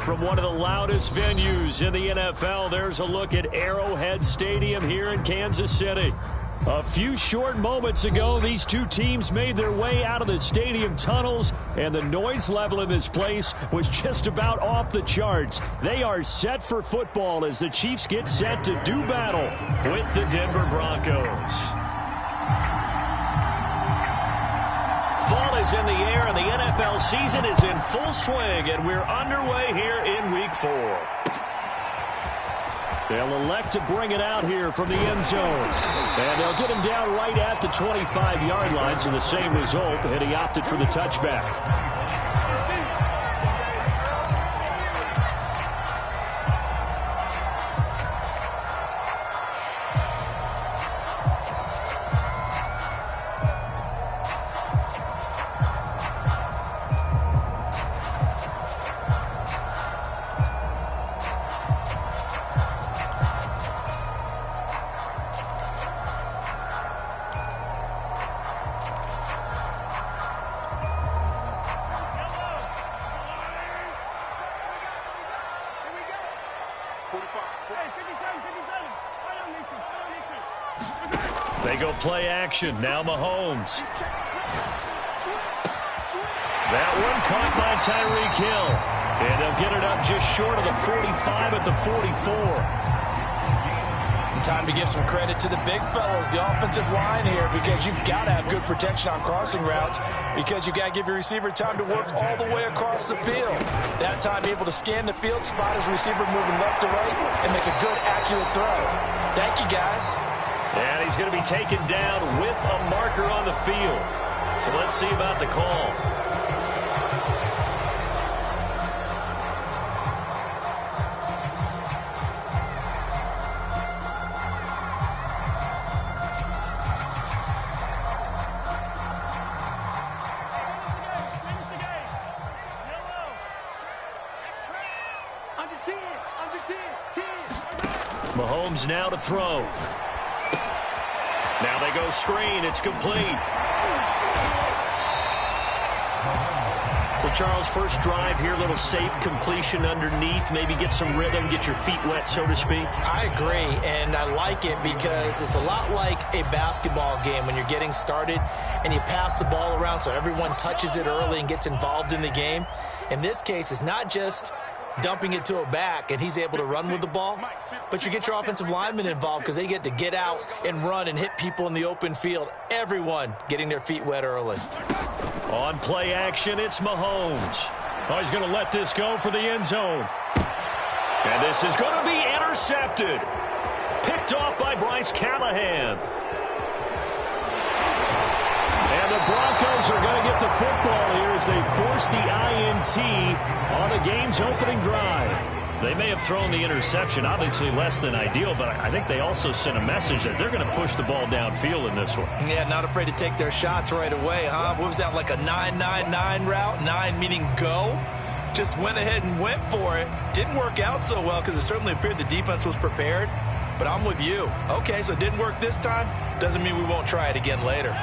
From one of the loudest venues in the NFL, there's a look at Arrowhead Stadium here in Kansas City. A few short moments ago, these two teams made their way out of the stadium tunnels, and the noise level in this place was just about off the charts. They are set for football as the Chiefs get set to do battle with the Denver Broncos. Fall is in the air, and the NFL season is in full swing, and we're underway here in Week 4. They'll elect to bring it out here from the end zone. And they'll get him down right at the 25-yard line, so the same result, and he opted for the touchback. They go play action. Now Mahomes. That one caught by Tyreek Hill. And they'll get it up just short of the 45 at the 44. Time to give some credit to the big fellows, the offensive line here, because you've got to have good protection on crossing routes, because you've got to give your receiver time to work all the way across the field. That time able to scan the field, spot his receiver moving left to right, and make a good, accurate throw. Thank you, guys. And he's going to be taken down with a marker on the field. So let's see about the call. Mahomes now to throw. Now they go screen. It's complete. So, Charles, first drive here, little safe completion underneath. Maybe get some rhythm, get your feet wet, so to speak. I agree, and I like it because it's a lot like a basketball game when you're getting started and you pass the ball around so everyone touches it early and gets involved in the game. In this case, it's not just dumping it to a back and he's able to run with the ball, but you get your offensive linemen involved because they get to get out and run and hit people in the open field. Everyone getting their feet wet early. On play action, it's Mahomes. Oh, he's going to let this go for the end zone. And this is going to be intercepted. Picked off by Bryce Callahan. And the Broncos are going to get the football here as they force the INT on the game's opening drive. They may have thrown the interception, obviously less than ideal, but I think they also sent a message that they're going to push the ball downfield in this one. Yeah, not afraid to take their shots right away, huh? What was that, like a 9-9-9 route? 9 meaning go? Just went ahead and went for it. Didn't work out so well because it certainly appeared the defense was prepared, but I'm with you. Okay, so it didn't work this time. Doesn't mean we won't try it again later.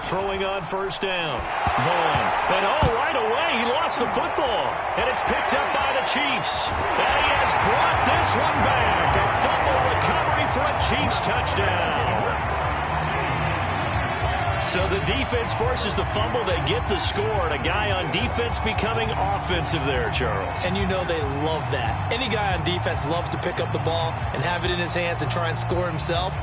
Throwing on first down. Vaughn. And right away, he lost the football. And it's picked up by the Chiefs. And he has brought this one back. A fumble recovery for a Chiefs touchdown. So the defense forces the fumble. They get the score. And a guy on defense becoming offensive there, Charles. And you know they love that. Any guy on defense loves to pick up the ball and have it in his hands and try and score himself.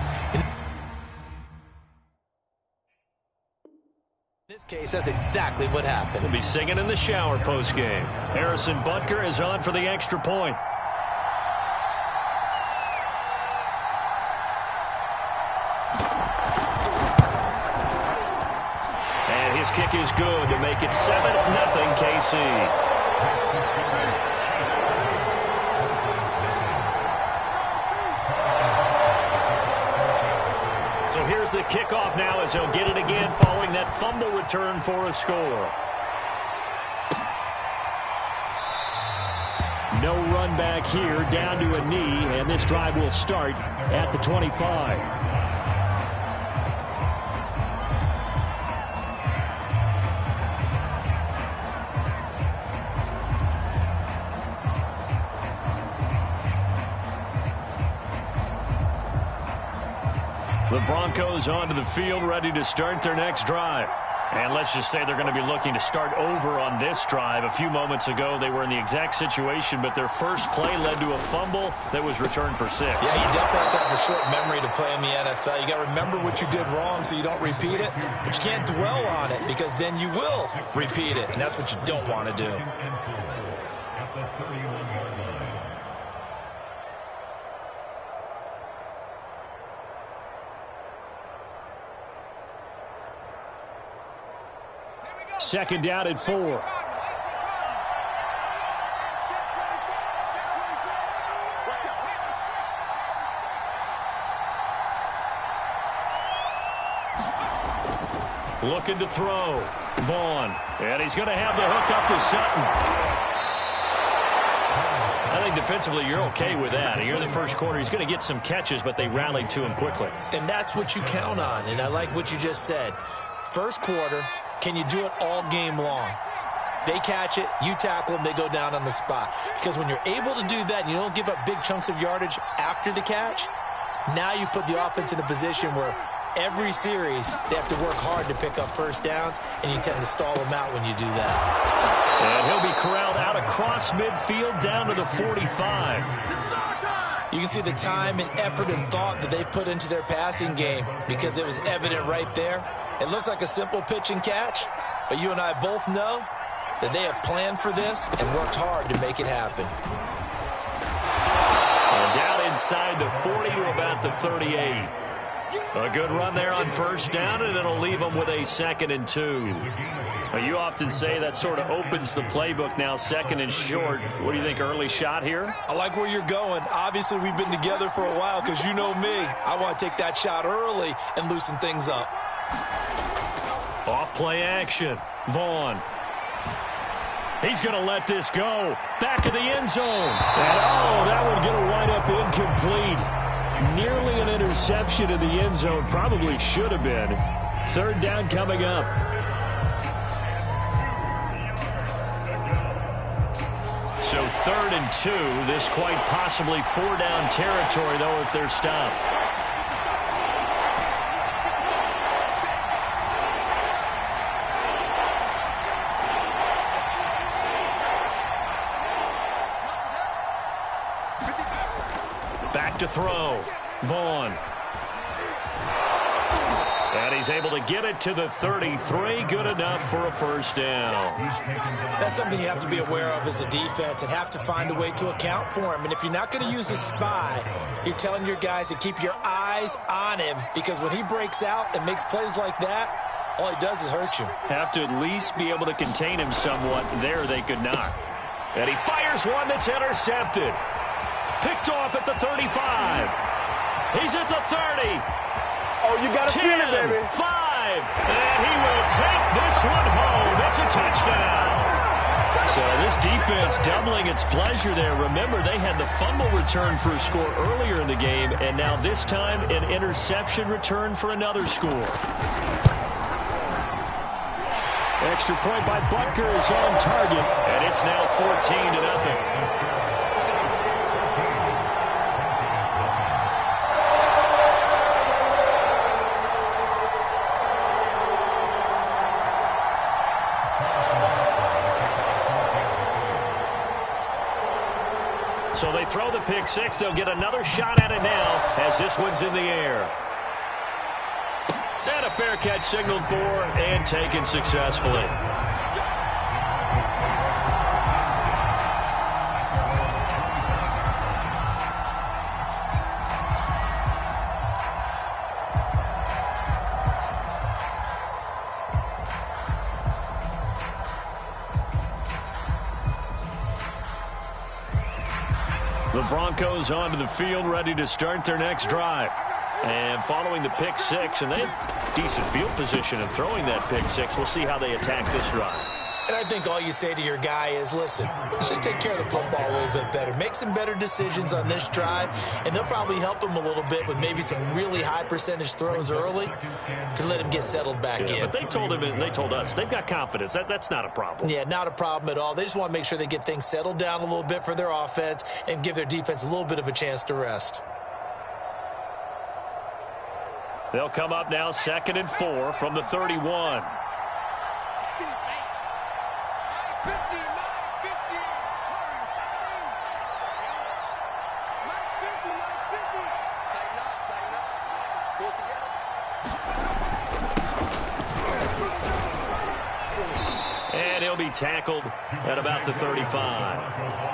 In this case, that's exactly what happened. We'll be singing in the shower postgame. Harrison Butker is on for the extra point. And his kick is good to make it 7-0 KC. So here's the kickoff now as he'll get it again following that fumble return for a score. No run back here, down to a knee, and this drive will start at the 25. The Broncos onto the field, ready to start their next drive. And let's just say they're going to be looking to start over on this drive. A few moments ago, they were in the exact situation, but their first play led to a fumble that was returned for 6. Yeah, you definitely have to have a short memory to play in the NFL. You got to remember what you did wrong so you don't repeat it, but you can't dwell on it because then you will repeat it, and that's what you don't want to do. Second down at 4. Looking to throw. Vaughn. And he's going to have the hook up to Sutton. I think defensively you're okay with that. Here in the first quarter, he's going to get some catches, but they rallied to him quickly. And that's what you count on, and I like what you just said. First quarter, can you do it all game long? They catch it, you tackle them, they go down on the spot. Because when you're able to do that and you don't give up big chunks of yardage after the catch, now you put the offense in a position where every series they have to work hard to pick up first downs, and you tend to stall them out when you do that. And he'll be corralled out across midfield down to the 45. You can see the time and effort and thought that they've put into their passing game because it was evident right there. It looks like a simple pitch and catch, but you and I both know that they have planned for this and worked hard to make it happen. And down inside the 40 to about the 38. A good run there on first down, and it'll leave them with a 2nd and 2. Now, you often say that sort of opens the playbook now, 2nd and short. What do you think, early shot here? I like where you're going. Obviously, we've been together for a while because you know me. I want to take that shot early and loosen things up. Off play action. Vaughn. He's going to let this go. Back of the end zone. And, that one going to wind up incomplete. Nearly an interception in the end zone. Probably should have been. 3rd down coming up. So 3rd and 2. This quite possibly 4-down territory, though, if they're stopped. Back to throw. Vaughn. And he's able to get it to the 33. Good enough for a first down. That's something you have to be aware of as a defense and have to find a way to account for him. And if you're not going to use a spy, you're telling your guys to keep your eyes on him, because when he breaks out and makes plays like that, all he does is hurt you. Have to at least be able to contain him somewhat. There they could not. And he fires one that's intercepted. Picked off at the 35. He's at the 30. Oh, you got to feel it, baby. 5. And he will take this one home. It's a touchdown. So this defense doubling its pleasure there. Remember, they had the fumble return for a score earlier in the game, and now this time an interception return for another score. Extra point by Butker is on target, and it's now 14-0. So they throw the pick six. They'll get another shot at it now as this one's in the air. And a fair catch signaled for and taken successfully. The Broncos onto the field, ready to start their next drive. And following the pick six, and they have decent field position in throwing that pick six. We'll see how they attack this drive. And I think all you say to your guy is, listen, let's just take care of the football a little bit better. Make some better decisions on this drive, and they'll probably help him a little bit with maybe some really high percentage throws early to let him get settled back in. But they told him, and they told us, they've got confidence. That's not a problem. Yeah, not a problem at all. They just want to make sure they get things settled down a little bit for their offense and give their defense a little bit of a chance to rest. They'll come up now 2nd and 4 from the 31. And he'll be tackled at about the 35.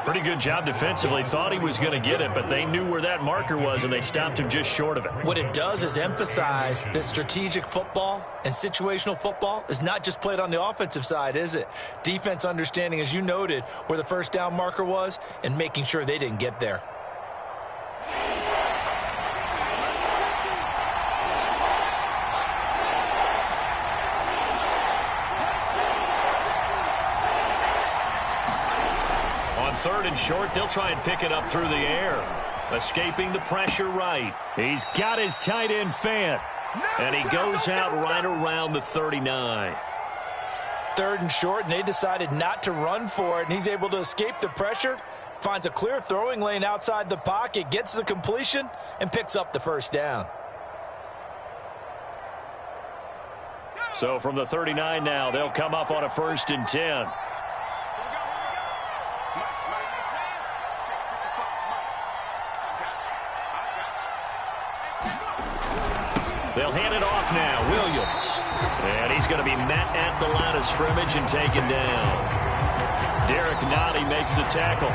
Pretty good job defensively. Thought he was going to get it, but they knew where that marker was, and they stopped him just short of it. What it does is emphasize that strategic football and situational football is not just played on the offensive side, is it? Defense understanding, as you noted, where the first down marker was and making sure they didn't get there. Third and short, they'll try and pick it up through the air. Escaping the pressure right. He's got his tight end fan. And he goes out right around the 39. Third and short, and they decided not to run for it, and he's able to escape the pressure, finds a clear throwing lane outside the pocket, gets the completion, and picks up the first down. So from the 39 now, they'll come up on a 1st and 10. They'll hand it off now. Williams. And he's going to be met at the line of scrimmage and taken down. Derek Nottie makes the tackle.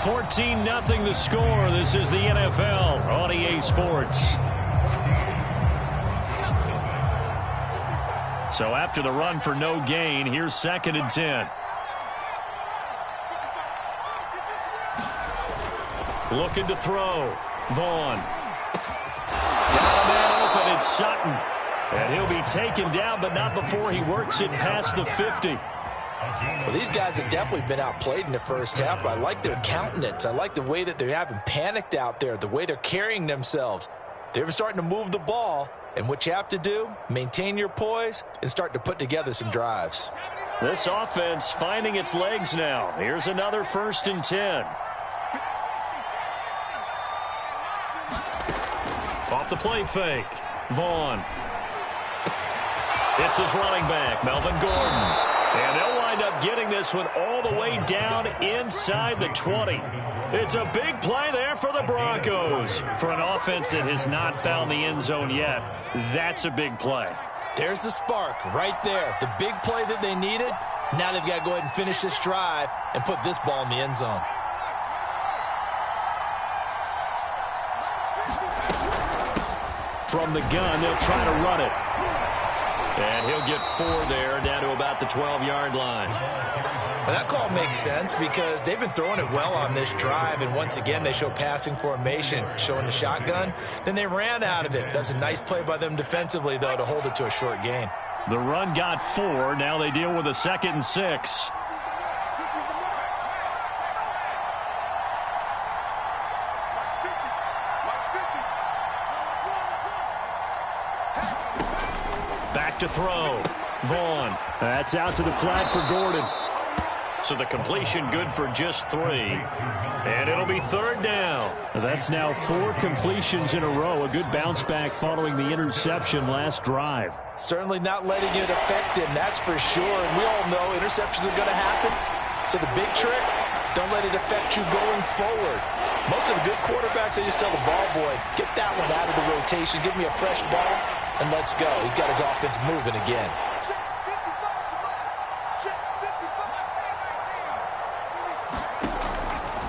$14-0 the score. This is the NFL on EA Sports. So after the run for no gain, here's 2nd and 10. Looking to throw. Vaughn. Got a man open. It's Sutton. And he'll be taken down, but not before he works it past the 50. Well, these guys have definitely been outplayed in the first half, but I like their countenance. I like the way that they haven't panicked out there, the way they're carrying themselves. They're starting to move the ball. And what you have to do, maintain your poise and start to put together some drives. This offense finding its legs now. Here's another 1st and 10. Off the play fake. Vaughn. It's his running back, Melvin Gordon. And they'll wind up getting this one all the way down inside the 20. It's a big play there for the Broncos. For an offense that has not found the end zone yet, that's a big play. There's the spark right there. The big play that they needed. Now they've got to go ahead and finish this drive and put this ball in the end zone. From the gun, they'll try to run it. And he'll get 4 there, down to about the 12-yard line. Well, that call makes sense because they've been throwing it well on this drive, and once again they show passing formation, showing the shotgun. Then they ran out of it. That's a nice play by them defensively, though, to hold it to a short gain. The run got 4. Now they deal with a 2nd and 6. Back to throw. Vaughn. That's out to the flat for Gordon. So the completion good for just 3. And it'll be 3rd down. That's now 4 completions in a row. A good bounce back following the interception last drive. Certainly not letting it affect him, that's for sure. And we all know interceptions are going to happen. So the big trick, don't let it affect you going forward. Most of the good quarterbacks, they just tell the ball boy, get that one out of the rotation, give me a fresh ball, and let's go. He's got his offense moving again.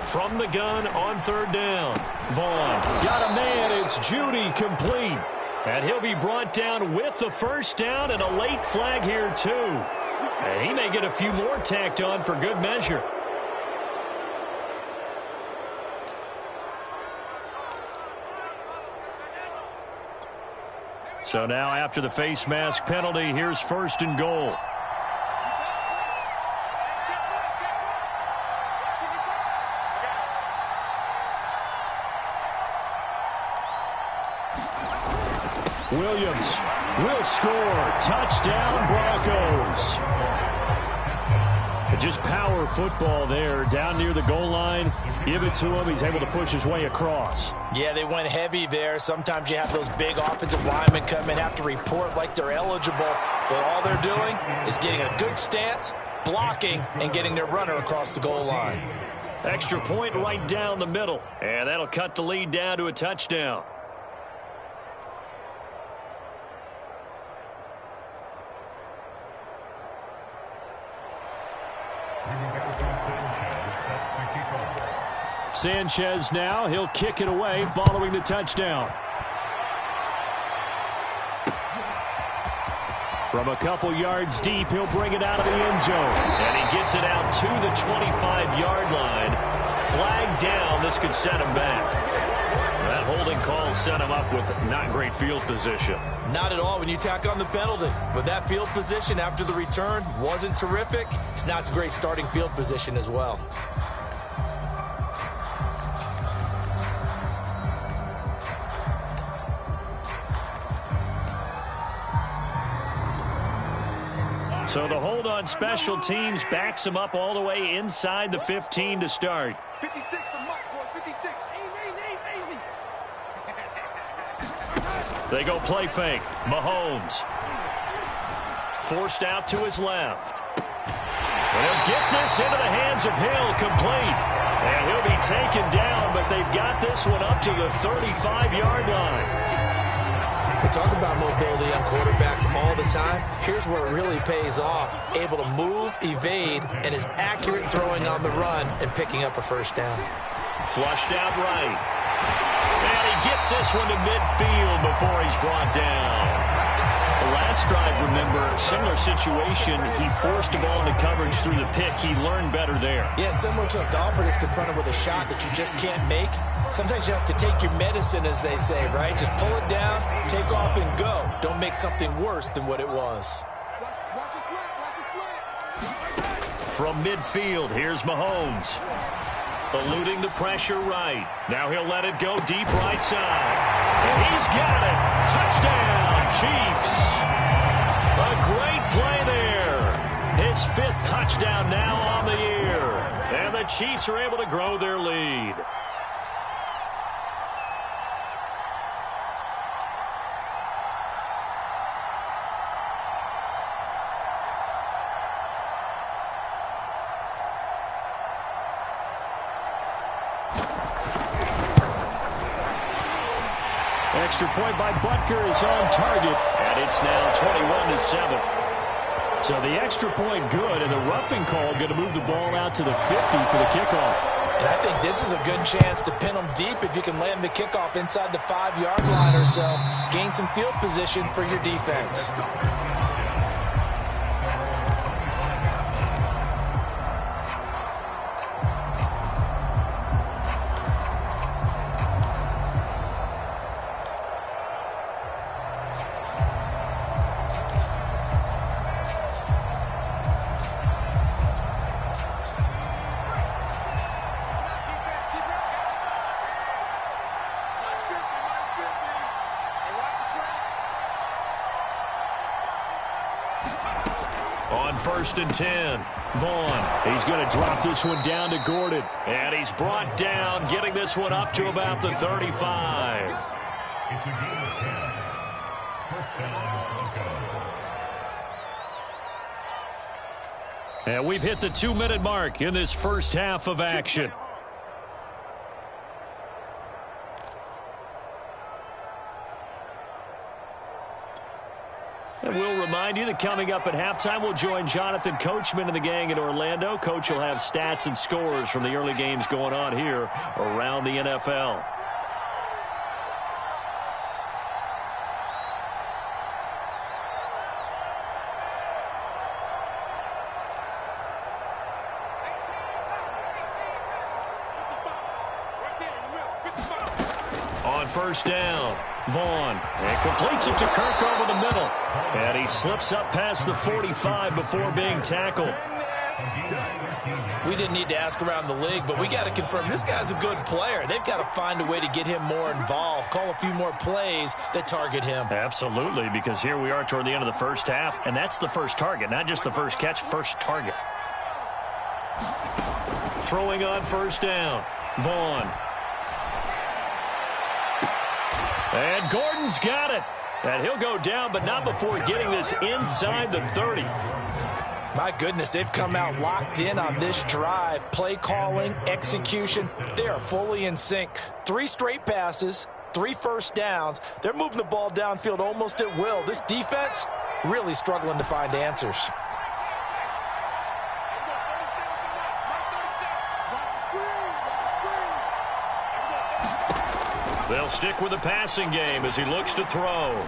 From the gun on 3rd down. Vaughn got a man. It's Judy complete. And he'll be brought down with the 1st down and a late flag here too. And he may get a few more tacked on for good measure. So now after the face mask penalty, here's 1st and goal. Williams will score. Touchdown, Broncos. Just power football there, down near the goal line. Give it to him. He's able to push his way across. Yeah, they went heavy there. Sometimes you have those big offensive linemen come in, have to report like they're eligible. But all they're doing is getting a good stance, blocking, and getting their runner across the goal line. Extra point right down the middle. And that'll cut the lead down to a touchdown. Sanchez now, he'll kick it away following the touchdown. From a couple yards deep, he'll bring it out of the end zone. And he gets it out to the 25-yard line. Flag down, this could set him back. That holding call set him up with not great field position. Not at all when you tack on the penalty. With that field position after the return wasn't terrific, it's not a great starting field position as well. So the hold on special teams backs him up all the way inside the 15 to start. 56 for Mike, boys. 56. Easy. They go play fake. Mahomes. Forced out to his left. And he'll get this into the hands of Hill, complete. And he'll be taken down, but they've got this one up to the 35-yard line. We talk about mobility on quarterbacks all the time. Here's where it really pays off. Able to move, evade, and is accurate throwing on the run and picking up a first down. Flushed out right. And he gets this one to midfield before he's brought down. The last drive, remember, similar situation. He forced the ball into coverage through the pick. He learned better there. Yeah, similar to a golfer that's confronted with a shot that you just can't make. Sometimes you have to take your medicine, as they say, right? Just pull it down, take off, and go. Don't make something worse than what it was. Watch it slant. From midfield, here's Mahomes. Eluding the pressure right. Now he'll let it go deep right side. And he's got it. Touchdown, Chiefs. A great play there. His 5th touchdown now on the year. And the Chiefs are able to grow their lead. Extra point by Butker is on target, and it's now 21-7. So the extra point good, and the roughing call going to move the ball out to the 50 for the kickoff. And I think this is a good chance to pin them deep if you can land the kickoff inside the 5-yard line or so. Gain some field position for your defense. On 1st and 10, Vaughn. He's going to drop this one down to Gordon. And he's brought down, getting this one up to about the 35. It's a gain of 10. First down, Broncos. And we've hit the 2-minute mark in this first half of action. And we'll remind you that coming up at halftime, we'll join Jonathan Coachman and the gang in Orlando. Coach will have stats and scores from the early games going on here around the NFL. On first down, Vaughn, and completes it to Kirk over the middle. And he slips up past the 45 before being tackled. We didn't need to ask around the league, but we got to confirm this guy's a good player. They've got to find a way to get him more involved, call a few more plays that target him. Absolutely, because here we are toward the end of the first half, and that's the first target, not just the first catch, first target. Throwing on first down, Vaughn. And Gordon's got it. And he'll go down, but not before getting this inside the 30. My goodness, they've come out locked in on this drive. Play calling, execution, they are fully in sync. 3 straight passes, 3 first downs. They're moving the ball downfield almost at will. This defense really struggling to find answers. They'll stick with the passing game as he looks to throw.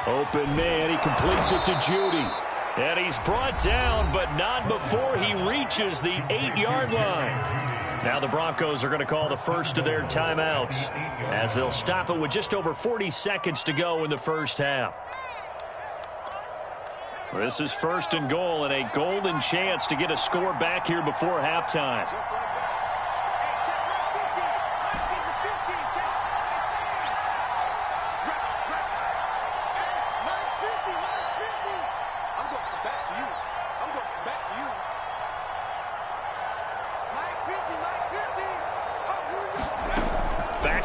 Open man, he completes it to Judy. And he's brought down, but not before he reaches the 8-yard line. Now the Broncos are going to call the first of their timeouts as they'll stop it with just over 40 seconds to go in the first half. This is first and goal and a golden chance to get a score back here before halftime.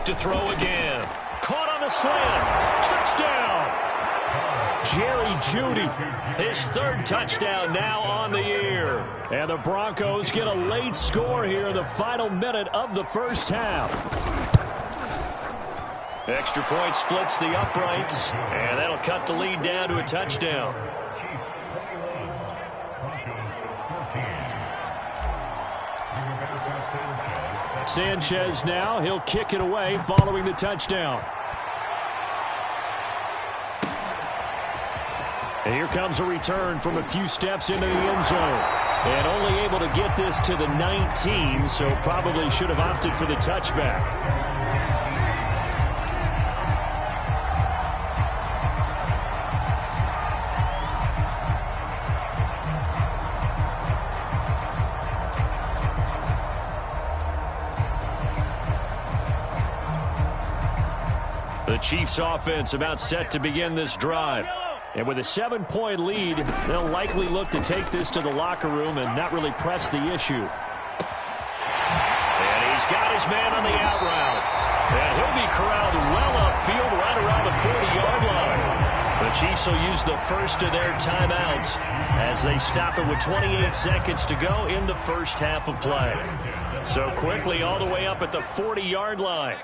To throw again. Caught on the slant. Touchdown. Jerry Jeudy. His 3rd touchdown now on the year. And the Broncos get a late score here in the final minute of the first half. Extra point splits the uprights. And that'll cut the lead down to a touchdown. Sanchez now, he'll kick it away following the touchdown. And here comes a return from a few steps into the end zone. And only able to get this to the 19, so probably should have opted for the touchback. The Chiefs offense about set to begin this drive. And with a 7-point lead, they'll likely look to take this to the locker room and not really press the issue. And he's got his man on the out route. And he'll be corralled well upfield right around the 40-yard line. The Chiefs will use the first of their timeouts as they stop it with 28 seconds to go in the first half of play. So quickly all the way up at the 40-yard line.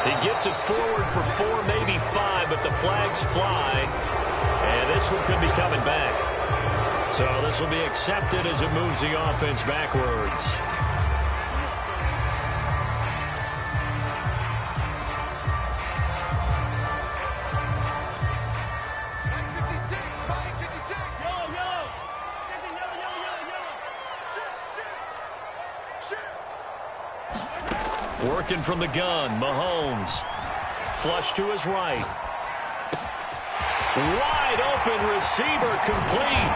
He gets it forward for 4, maybe 5, but the flags fly. And this one could be coming back. So this will be accepted as it moves the offense backwards. Working from the gun, Mahomes. Flush to his right. Wide open receiver complete.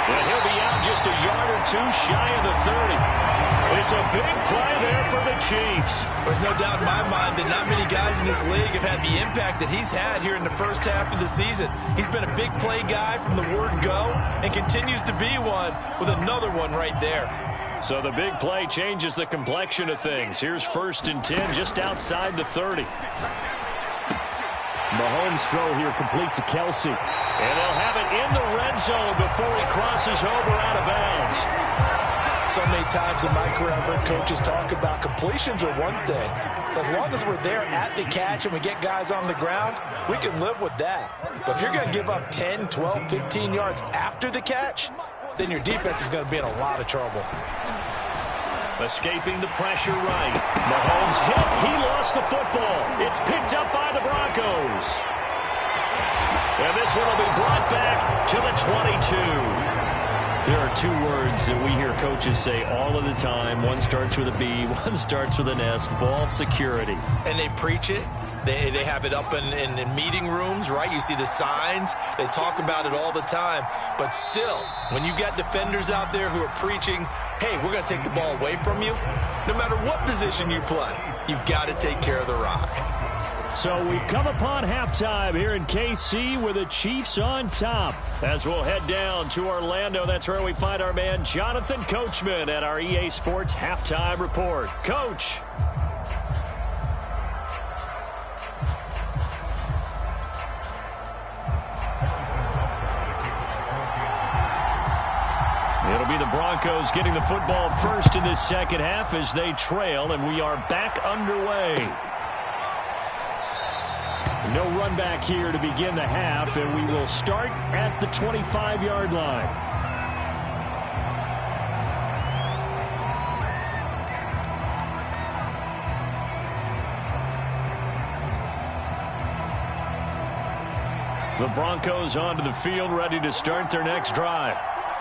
And he'll be out just a yard or 2 shy of the 30. It's a big play there for the Chiefs. There's no doubt in my mind that not many guys in this league have had the impact that he's had here in the first half of the season. He's been a big play guy from the word go and continues to be one with another one right there. So the big play changes the complexion of things. Here's 1st and 10 just outside the 30. Mahomes' throw here complete to Kelsey. And they'll have it in the red zone before he crosses over out of bounds. So many times in my career, I've heard coaches talk about completions are one thing. As long as we're there at the catch and we get guys on the ground, we can live with that. But if you're going to give up 10, 12, 15 yards after the catch, then your defense is going to be in a lot of trouble. Escaping the pressure right. Mahomes hit. He lost the football. It's picked up by the Broncos. And this one will be brought back to the 22. There are 2 words that we hear coaches say all of the time. One starts with a B, one starts with an S. Ball security. And they preach it. They have it up in meeting rooms, right? You see the signs. They talk about it all the time. But still, when you got defenders out there who are preaching, hey, we're going to take the ball away from you, no matter what position you play, you've got to take care of the rock. So we've come upon halftime here in KC with the Chiefs on top. As we'll head down to Orlando, that's where we find our man Jonathan Coachman at our EA Sports Halftime Report. Coach. It'll be the Broncos getting the football first in this second half as they trail, and we are back underway. No run back here to begin the half, and we will start at the 25-yard line. The Broncos onto the field, ready to start their next drive.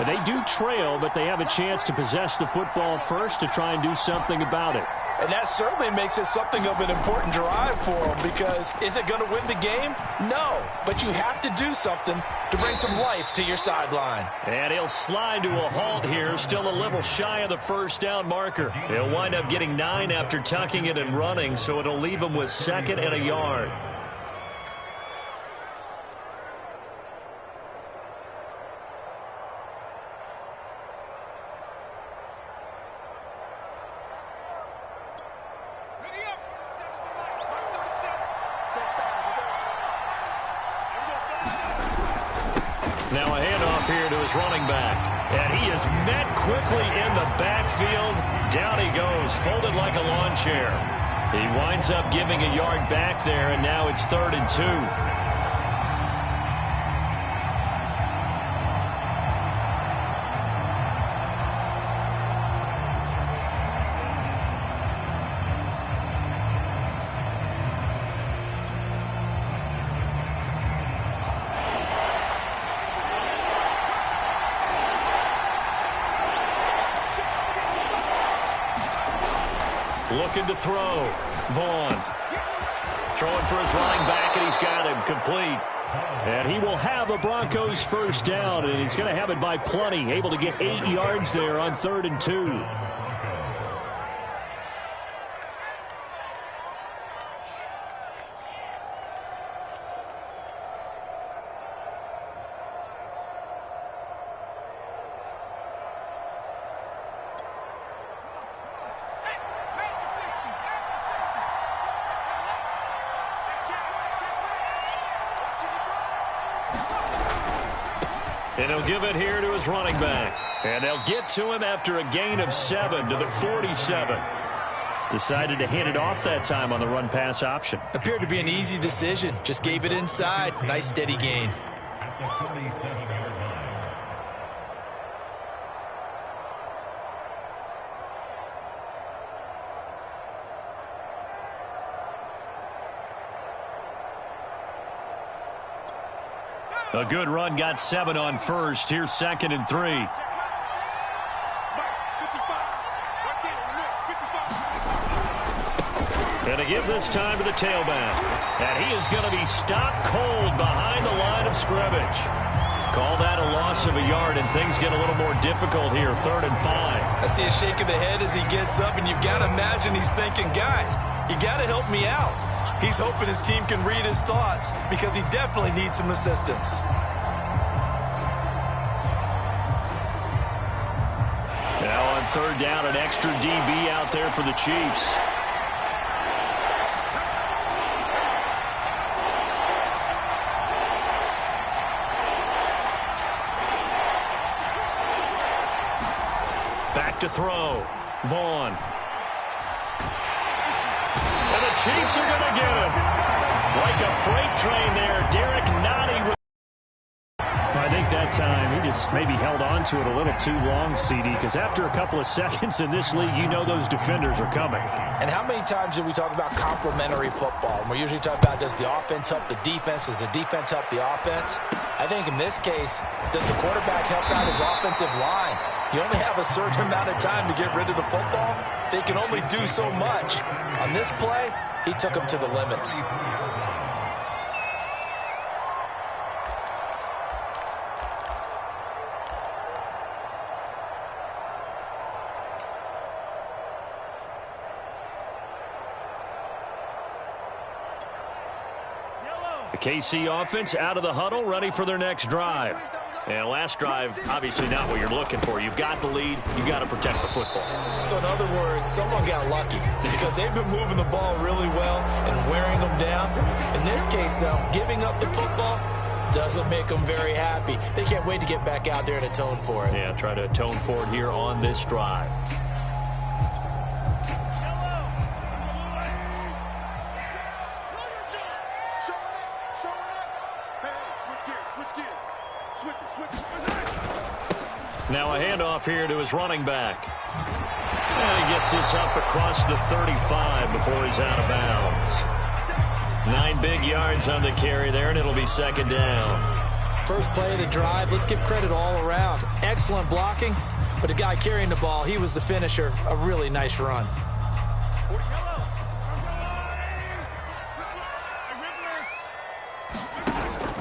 They do trail, but they have a chance to possess the football first to try and do something about it. And that certainly makes it something of an important drive for them, because is it going to win the game? No, but you have to do something to bring some life to your sideline. And he'll slide to a halt here, still a little shy of the first down marker. He'll wind up getting 9 after tucking it and running, so it'll leave him with 2nd and a yard. Now a handoff here to his running back. And he is met quickly in the backfield. Down he goes, folded like a lawn chair. He winds up giving a yard back there, and now it's 3rd and 2. Looking to throw. Vaughn. Throwing for his running back, and he's got him complete. And he will have a Broncos first down, and he's going to have it by plenty. Able to get 8 yards there on 3rd and 2. And he'll give it here to his running back. And they'll get to him after a gain of 7 to the 47. Decided to hand it off that time on the run-pass option. Appeared to be an easy decision. Just gave it inside. Nice steady gain. At the 47-yard line. A good run, got 7 on first. Here's 2nd and 3. And to give this time to the tailback. And he is going to be stopped cold behind the line of scrimmage. Call that a loss of a yard, and things get a little more difficult here. 3rd and 5. I see a shake of the head as he gets up, and you've got to imagine he's thinking, guys, you got to help me out. He's hoping his team can read his thoughts, because he definitely needs some assistance. Now on 3rd down, an extra DB out there for the Chiefs. Back to throw. Vaughn. And the Chiefs are going to get him. Like a freight train there, Derek Nottie. I think that time he just maybe held on to it a little too long, CD, because after a couple of seconds in this league, you know those defenders are coming. And how many times do we talk about complementary football? And we're usually talking about, does the offense help the defense? Does the defense help the offense? I think in this case, does the quarterback help out his offensive line? You only have a certain amount of time to get rid of the football. they can only do so much. On this play, he took them to the limits. The KC offense out of the huddle, ready for their next drive. And last drive, obviously not what you're looking for. You've got the lead. You've got to protect the football. So in other words, someone got lucky because they've been moving the ball really well and wearing them down. In this case, though, giving up the football doesn't make them very happy. They can't wait to get back out there and atone for it. Yeah, try to atone for it here on this drive. Now a handoff here to his running back. And he gets this up across the 35 before he's out of bounds. 9 big yards on the carry there, and it'll be second down. First play of the drive, let's give credit all around. Excellent blocking, but the guy carrying the ball, he was the finisher. A really nice run.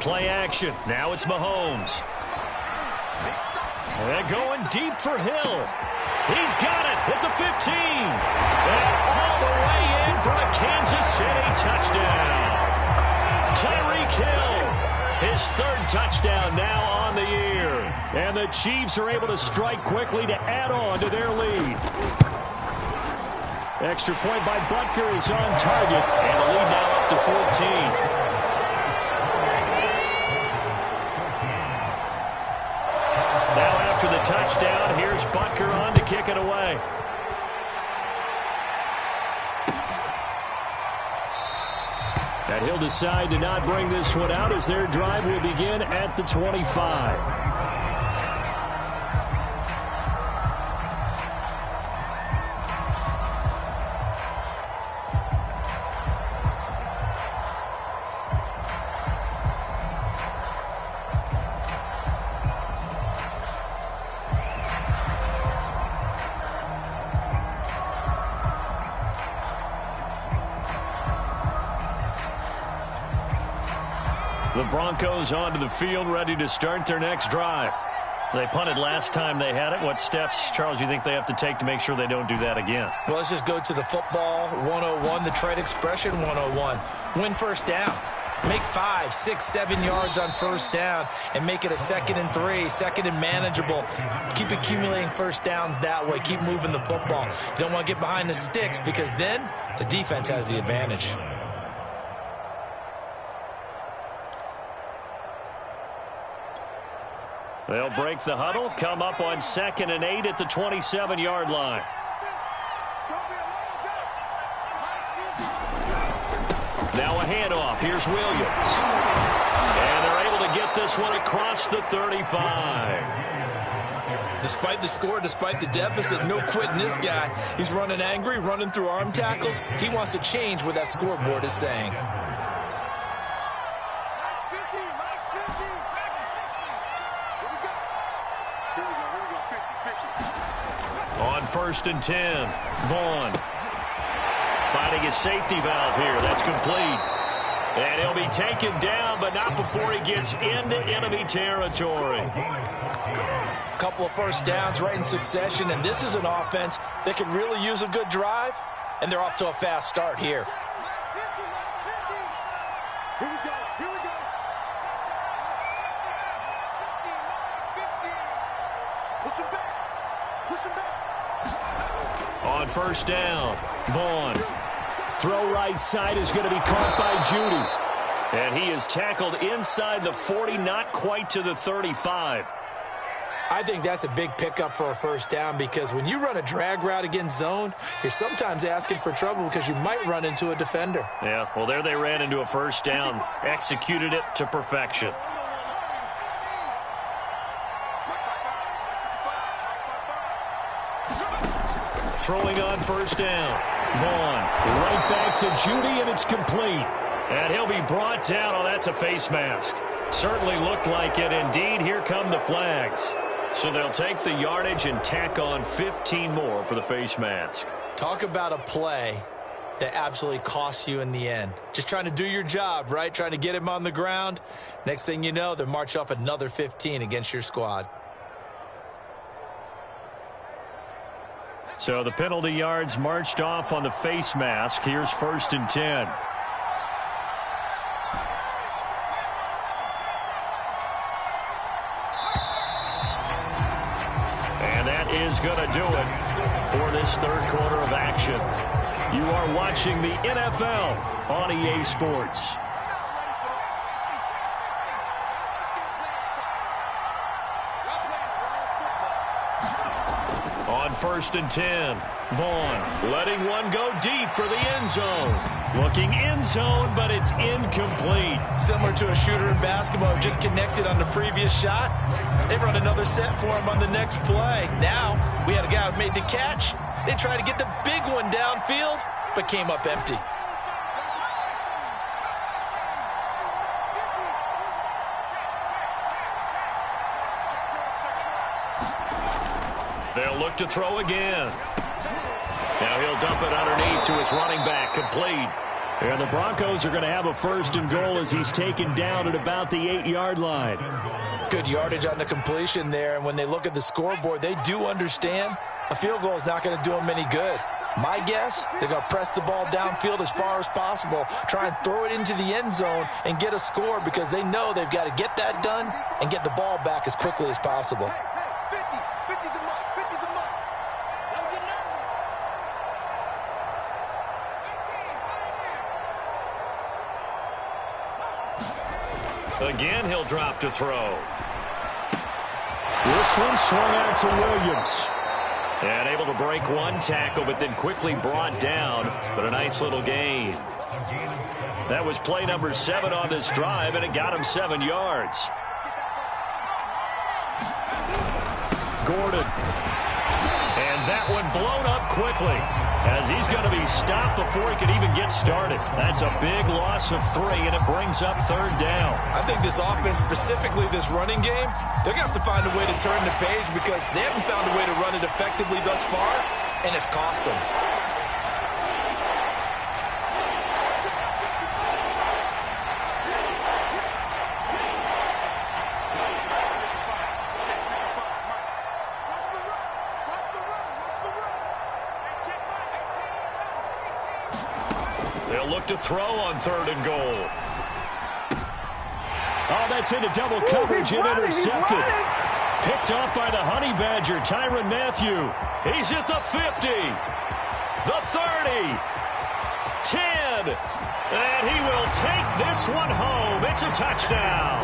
Play action. Now it's Mahomes. And going deep for Hill. He's got it at the 15. And all the way in for a Kansas City touchdown. Tyreek Hill, his 3rd touchdown now on the year. And the Chiefs are able to strike quickly to add on to their lead. Extra point by Butker is on target. And the lead now up to 14. After the touchdown, here's Butker on to kick it away. And he'll decide to not bring this one out as their drive will begin at the 25. The Broncos onto the field, ready to start their next drive. They punted last time they had it. What steps, Charles, you think they have to take to make sure they don't do that again? Well, let's just go to the football 101, the trade expression 101. Win first down. Make 5, 6, 7 yards on first down and make it a 2nd and 3, 2nd and manageable. Keep accumulating first downs that way. Keep moving the football. You don't want to get behind the sticks because then the defense has the advantage. They'll break the huddle, come up on 2nd and 8 at the 27-yard line. Now a handoff. Here's Williams. And they're able to get this one across the 35. Despite the score, despite the deficit, no quitting this guy. He's running angry, running through arm tackles. He wants to change what that scoreboard is saying. On 1st and 10, Vaughn finding his safety valve here. That's complete. And he'll be taken down, but not before he gets into enemy territory. A couple of first downs right in succession, and this is an offense that could really use a good drive, and they're off to a fast start here. Here we go. Here we go. 50. Push him back. Push him back. On 1st down, Vaughn. Throw right side is going to be caught by Judy. And he is tackled inside the 40, not quite to the 35. I think that's a big pickup for a first down because when you run a drag route against zone, you're sometimes asking for trouble because you might run into a defender. Yeah, well, there they ran into a first down, executed it to perfection. Throwing on 1st down. Vaughn right back to Judy, and it's complete. And he'll be brought down. Oh, that's a face mask. Certainly looked like it. Indeed, here come the flags. So they'll take the yardage and tack on 15 more for the face mask. Talk about a play that absolutely costs you in the end. Just trying to do your job, right? Trying to get him on the ground. Next thing you know, they're marching off another 15 against your squad. So the penalty yards marched off on the face mask. Here's 1st and 10. And that is going to do it for this third quarter of action. You are watching the NFL on EA Sports. On 1st and 10, Vaughn letting one go deep for the end zone. Looking end zone, but it's incomplete. Similar to a shooter in basketball who just connected on the previous shot. They run another set for him on the next play. Now, we had a guy who made the catch. They tried to get the big one downfield, but came up empty. They'll look to throw again. Now he'll dump it underneath to his running back, complete. And the Broncos are going to have a 1st and goal as he's taken down at about the 8-yard line. Good yardage on the completion there, and when they look at the scoreboard, they do understand a field goal is not going to do them any good. My guess, they're going to press the ball downfield as far as possible, try and throw it into the end zone and get a score because they know they've got to get that done and get the ball back as quickly as possible. Again, he'll drop to throw. This one swung out to Williams. And able to break one tackle, but then quickly brought down. But a nice little gain. That was play number 7 on this drive, and it got him 7 yards. Gordon. And that one blown up quickly, as he's going to be stopped before he can even get started. That's a big loss of 3, and it brings up 3rd down. I think this offense, specifically this running game, they're going to have to find a way to turn the page because they haven't found a way to run it effectively thus far, and it's cost them. They'll look to throw on 3rd and goal. Oh, that's into double coverage and intercepted. Picked off by the Honey Badger, Tyrann Mathieu. He's at the 50, the 30, 10, and he will take this one home. It's a touchdown.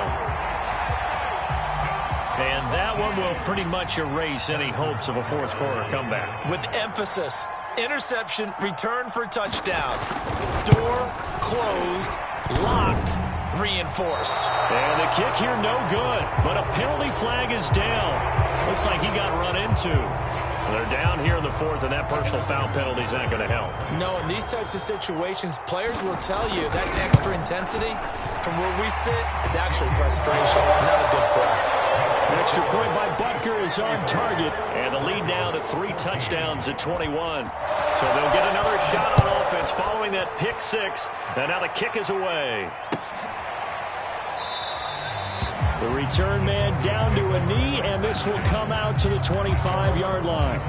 And that one will pretty much erase any hopes of a 4th quarter comeback. With emphasis. Interception, return for touchdown. Door closed, locked, reinforced. And the kick here no good, but a penalty flag is down. Looks like he got run into. They're down here in the 4th, and that personal foul penalty is not going to help. No, in these types of situations, players will tell you that's extra intensity. From where we sit, it's actually frustration, not a good play. Extra point by Butker is on target, and the lead now to 3 touchdowns at 21. So they'll get another shot on offense following that pick 6, and now the kick is away. The return man down to a knee, and this will come out to the 25-yard line.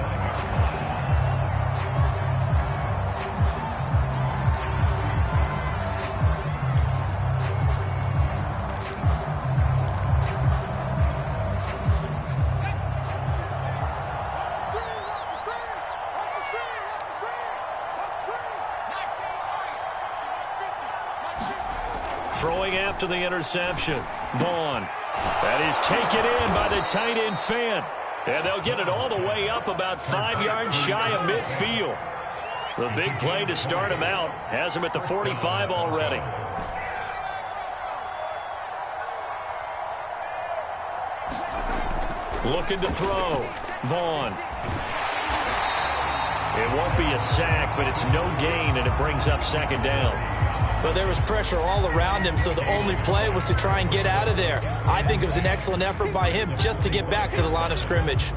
Throwing after the interception, Vaughn. That is taken in by the tight end Fant. And they'll get it all the way up about 5 yards shy of midfield. The big play to start him out has him at the 45 already. Looking to throw, Vaughn. It won't be a sack, but it's no gain, and it brings up 2nd down. But there was pressure all around him, so the only play was to try and get out of there. I think it was an excellent effort by him just to get back to the line of scrimmage.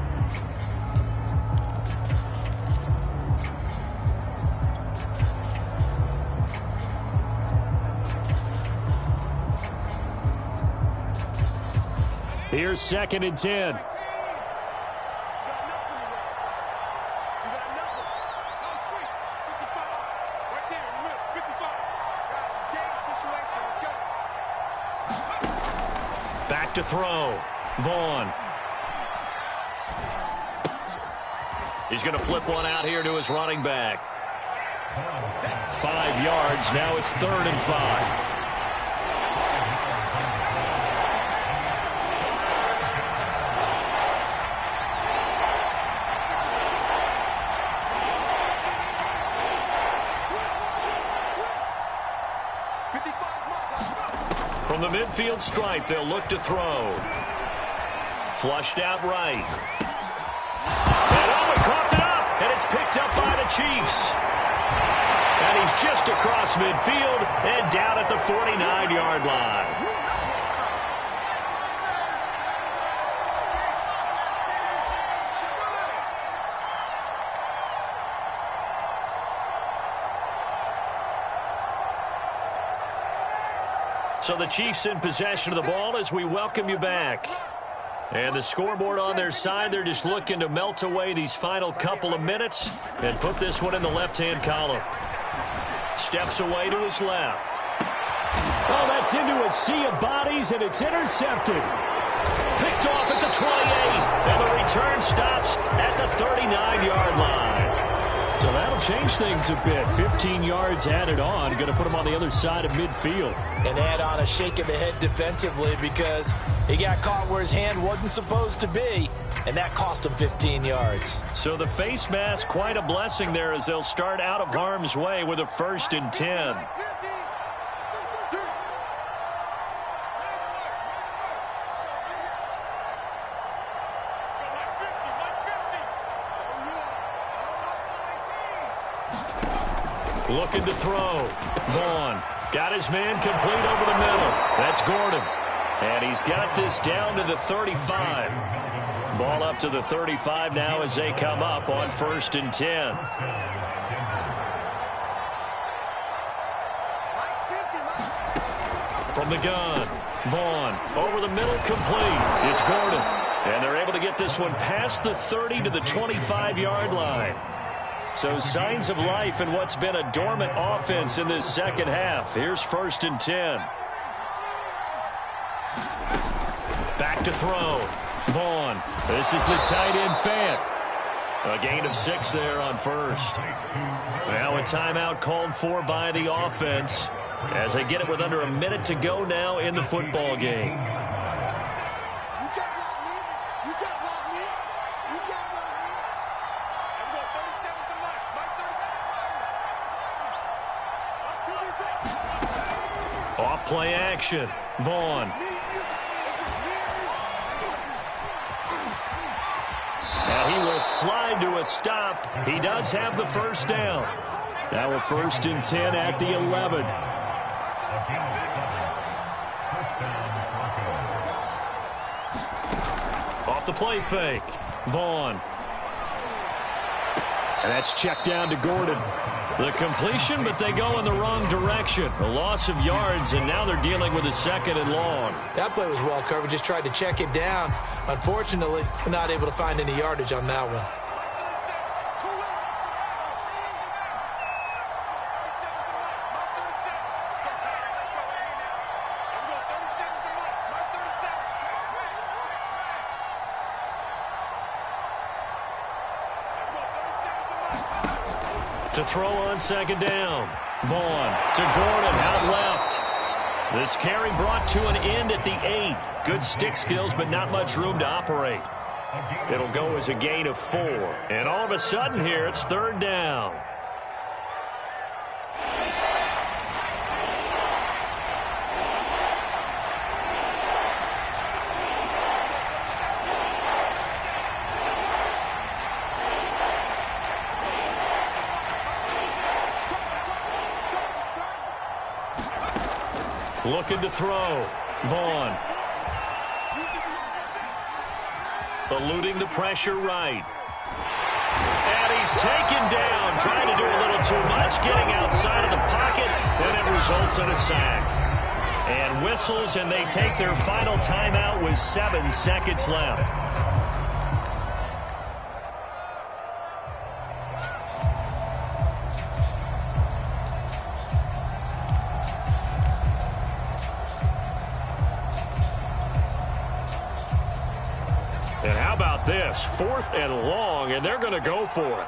Here's 2nd and 10. Back to throw. Vaughn. He's going to flip one out here to his running back. 5 yards. Now it's 3rd and 5. From the midfield stripe, they'll look to throw. Flushed out right. And he coughed it up, and it's picked up by the Chiefs. And he's just across midfield and down at the 49-yard line. So the Chiefs in possession of the ball as we welcome you back. And the scoreboard on their side, they're just looking to melt away these final couple of minutes and put this one in the left-hand column. Steps away to his left. Oh, that's into a sea of bodies, and it's intercepted. Picked off at the 28, and the return stops at the 39-yard line. So that'll change things a bit. 15 yards added on. Going to put him on the other side of midfield. And add on a shake of the head defensively because he got caught where his hand wasn't supposed to be, and that cost him 15 yards. So the face mask, quite a blessing there as they'll start out of harm's way with a 1st and 10. Looking to throw. Vaughn got his man complete over the middle. That's Gordon. And he's got this down to the 35. Ball up to the 35 now as they come up on 1st and 10. From the gun, Vaughn over the middle, complete. It's Gordon. And they're able to get this one past the 30 to the 25-yard line. So signs of life in what's been a dormant offense in this second half. Here's 1st and 10. Back to throw. Vaughn. This is the tight end Fant. A gain of 6 there on 1st. Now a timeout called for by the offense as they get it with under a minute to go now in the football game. Off play action. Vaughn. And he will slide to a stop. He does have the 1st down. Now a 1st and 10 at the 11. Off the play fake. Vaughn. And that's checked down to Gordon. The completion, but they go in the wrong direction. A loss of yards, and now they're dealing with a 2nd and long. That play was well covered. Just tried to check it down. Unfortunately, we're not able to find any yardage on that one. To throw on 2nd down. Vaughn to Gordon out left. This carry brought to an end at the 8. Good stick skills, but not much room to operate. It'll go as a gain of 4. And all of a sudden here, it's 3rd down. Looking to throw. Vaughn. Eluding the pressure right. And he's taken down, trying to do a little too much, getting outside of the pocket, and it results in a sack. And whistles, and they take their final timeout with 7 seconds left. And how about this? 4th and long, and they're going to go for it.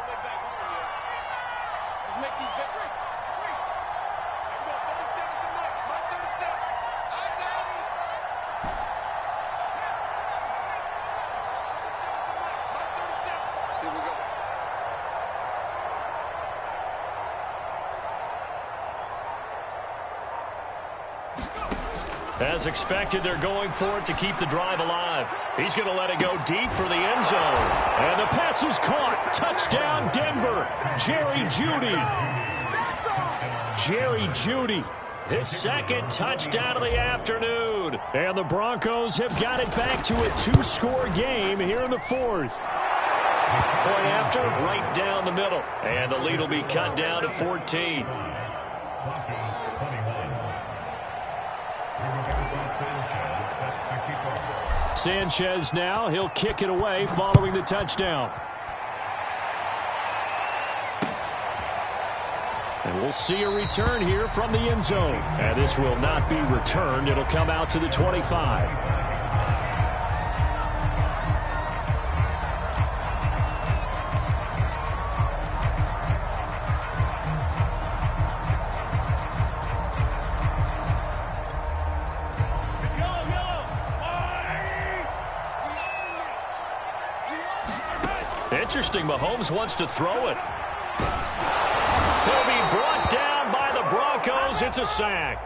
Let's make these big. I got 30 seconds to make. My 30 seconds. I got it. 30 seconds to make. My 30 seconds. Here we go. As expected, they're going for it to keep the drive alive. He's going to let it go deep for the end zone. And the pass is caught. Touchdown, Denver. Jerry Jeudy. Jerry Jeudy. His 2nd touchdown of the afternoon. And the Broncos have got it back to a 2-score game here in the 4th. Point after, right down the middle. And the lead will be cut down to 14. Sanchez now, he'll kick it away following the touchdown. And we'll see a return here from the end zone. And this will not be returned. It'll come out to the 25. Interesting, Mahomes wants to throw it. He'll be brought down by the Broncos. It's a sack.